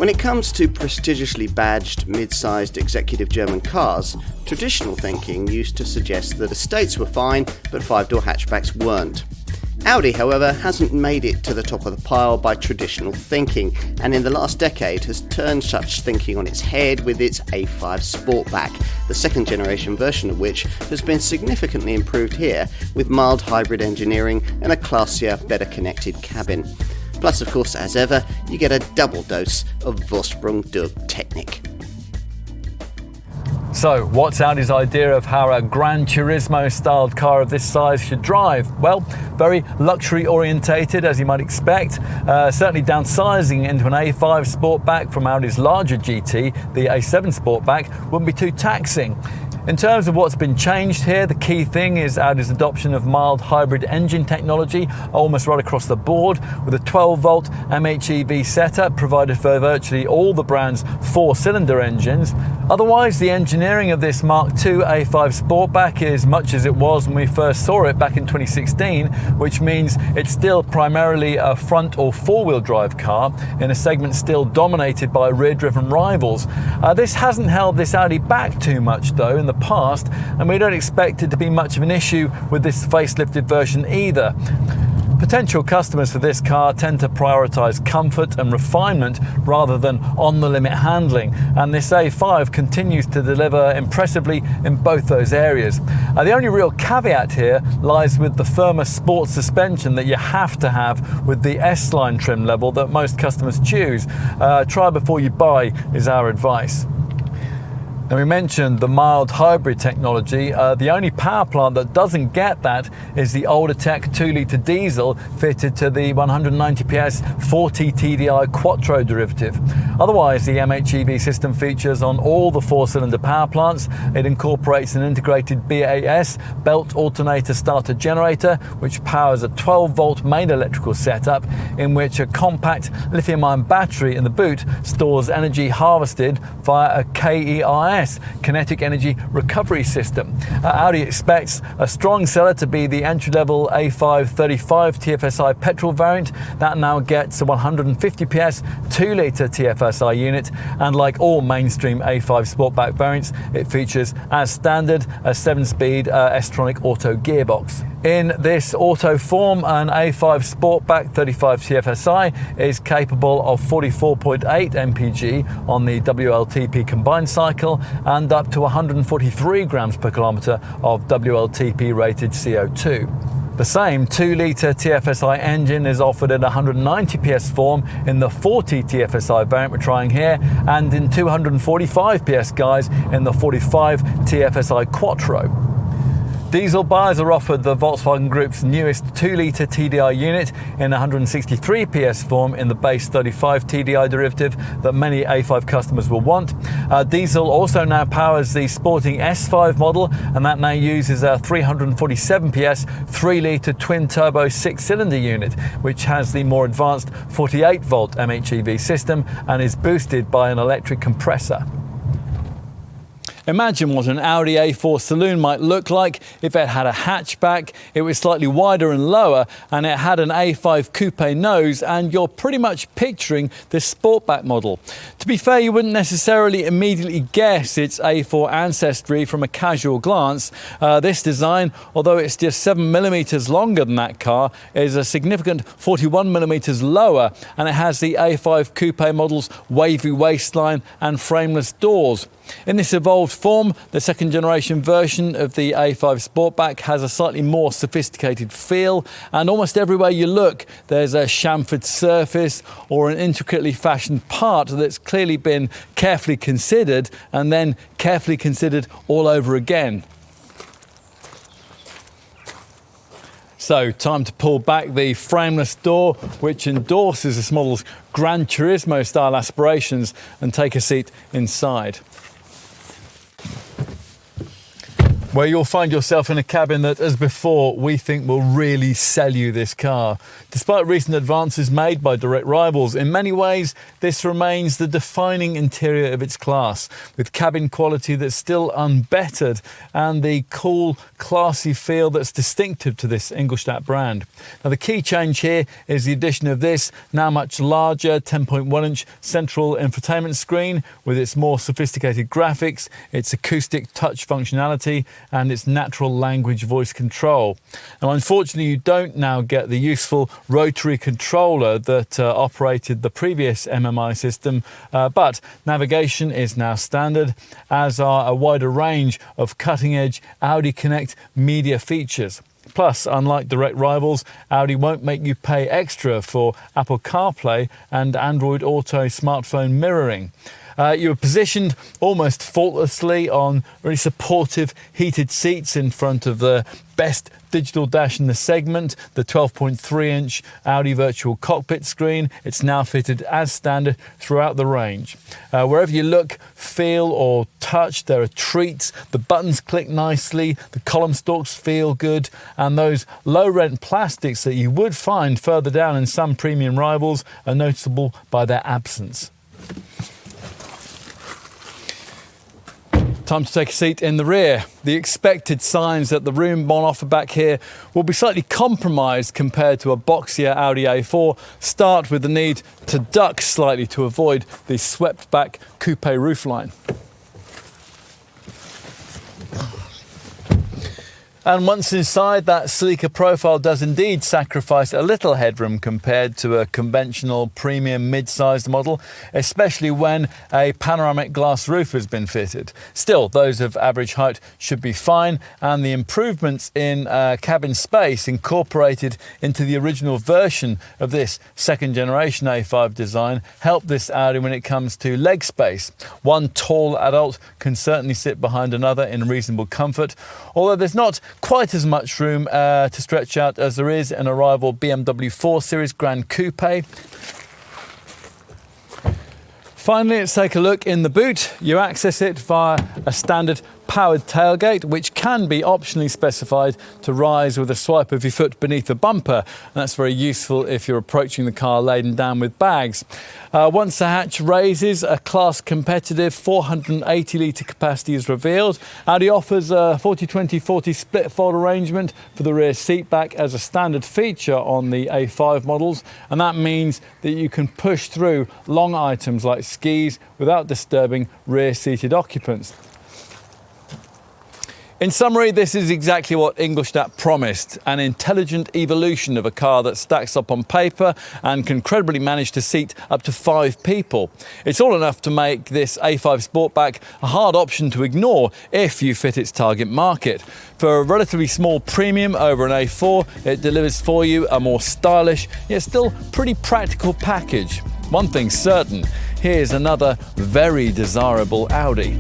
When it comes to prestigiously badged, mid-sized executive German cars, traditional thinking used to suggest that estates were fine, but five-door hatchbacks weren't. Audi, however, hasn't made it to the top of the pile by traditional thinking, and in the last decade has turned such thinking on its head with its A5 Sportback, the second generation version of which has been significantly improved here with mild hybrid engineering and a classier, better connected cabin. Plus, of course, as ever, you get a double dose of Vorsprung durch Technik. So, what's Audi's idea of how a Gran Turismo styled car of this size should drive? Well, very luxury orientated, as you might expect. Certainly downsizing into an A5 Sportback from Audi's larger GT, the A7 Sportback, wouldn't be too taxing. In terms of what's been changed here, the key thing is Audi's adoption of mild hybrid engine technology almost right across the board, with a 12-volt MHEV setup provided for virtually all the brand's four-cylinder engines. Otherwise, the engineering of this Mark II A5 Sportback is much as it was when we first saw it back in 2016, which means it's still primarily a front or four-wheel drive car in a segment still dominated by rear-driven rivals. This hasn't held this Audi back too much though in the past, and we don't expect it to be much of an issue with this facelifted version either. Potential customers for this car tend to prioritise comfort and refinement rather than on-the-limit handling, and this A5 continues to deliver impressively in both those areas. The only real caveat here lies with the firmer sports suspension that you have to have with the S-Line trim level that most customers choose. Try before you buy is our advice. Now, we mentioned the mild hybrid technology. The only power plant that doesn't get that is the older tech 2-litre diesel fitted to the 190 PS 40 TDI Quattro derivative. Otherwise, the MHEV system features on all the four-cylinder power plants. It incorporates an integrated BAS belt alternator starter generator, which powers a 12-volt main electrical setup in which a compact lithium-ion battery in the boot stores energy harvested via a KERS, Kinetic Energy Recovery System. Audi expects a strong seller to be the entry-level A5 35 TFSI petrol variant. That now gets a 150 PS 2-litre TFSI unit, and like all mainstream A5 Sportback variants, it features, as standard, a 7-speed S-tronic auto gearbox. In this auto form, an A5 Sportback 35 TFSI is capable of 44.8 mpg on the WLTP combined cycle and up to 143 grams per kilometre of WLTP rated CO2. The same 2-litre TFSI engine is offered in 190 PS form in the 40 TFSI variant we're trying here, and in 245 PS guys in the 45 TFSI Quattro. Diesel buyers are offered the Volkswagen Group's newest 2-litre TDI unit in 163 PS form in the base 35 TDI derivative that many A5 customers will want. Diesel also now powers the sporting S5 model, and that now uses a 347 PS 3-litre twin-turbo 6-cylinder unit, which has the more advanced 48-volt MHEV system and is boosted by an electric compressor. Imagine what an Audi A4 saloon might look like if it had a hatchback, it was slightly wider and lower, and it had an A5 coupe nose, and you're pretty much picturing this Sportback model. To be fair, you wouldn't necessarily immediately guess its A4 ancestry from a casual glance. This design, although it's just 7mm longer than that car, is a significant 41mm lower, and it has the A5 coupe model's wavy waistline and frameless doors. In this evolved form, the second generation version of the A5 Sportback has a slightly more sophisticated feel, and almost everywhere you look there's a chamfered surface or an intricately fashioned part that's clearly been carefully considered and then carefully considered all over again. So, time to pull back the frameless door, which endorses this model's Gran Turismo style aspirations, and take a seat inside. where you'll find yourself in a cabin that, as before, we think will really sell you this car. Despite recent advances made by direct rivals, in many ways this remains the defining interior of its class, with cabin quality that's still unbettered and the cool, classy feel that's distinctive to this Ingolstadt brand. Now, the key change here is the addition of this now much larger 10.1-inch central infotainment screen with its more sophisticated graphics, its acoustic touch functionality and its natural language voice control. Now, unfortunately, you don't now get the useful rotary controller that operated the previous MMI system, but navigation is now standard, as are a wider range of cutting-edge Audi Connect media features. Plus, unlike direct rivals, Audi won't make you pay extra for Apple CarPlay and Android Auto smartphone mirroring. You are positioned almost faultlessly on really supportive heated seats in front of the best digital dash in the segment, the 12.3-inch Audi virtual cockpit screen. It's now fitted as standard throughout the range. Wherever you look, feel or touch, there are treats. The buttons click nicely, the column stalks feel good, and those low-rent plastics that you would find further down in some premium rivals are noticeable by their absence. Time to take a seat in the rear. The expected signs that the room on offer back here will be slightly compromised compared to a boxier Audi A4 start with the need to duck slightly to avoid the swept back coupe roofline. And once inside, that sleeker profile does indeed sacrifice a little headroom compared to a conventional premium mid-sized model, especially when a panoramic glass roof has been fitted. Still, those of average height should be fine, and the improvements in cabin space incorporated into the original version of this second generation A5 design help this Audi when it comes to leg space. One tall adult can certainly sit behind another in reasonable comfort, although there's not quite as much room to stretch out as there is in a rival BMW 4 Series Grand Coupe. Finally, let's take a look in the boot. You access it via a standard powered tailgate, which can be optionally specified to rise with a swipe of your foot beneath the bumper. And that's very useful if you're approaching the car laden down with bags. Once the hatch raises, a class competitive 480 litre capacity is revealed. Audi offers a 40-20-40 split fold arrangement for the rear seat back as a standard feature on the A5 models, and that means that you can push through long items like skis without disturbing rear seated occupants. In summary, this is exactly what Ingolstadt promised, an intelligent evolution of a car that stacks up on paper and can credibly manage to seat up to 5 people. It's all enough to make this A5 Sportback a hard option to ignore if you fit its target market. For a relatively small premium over an A4, it delivers for you a more stylish, yet still pretty practical package. One thing's certain, here's another very desirable Audi.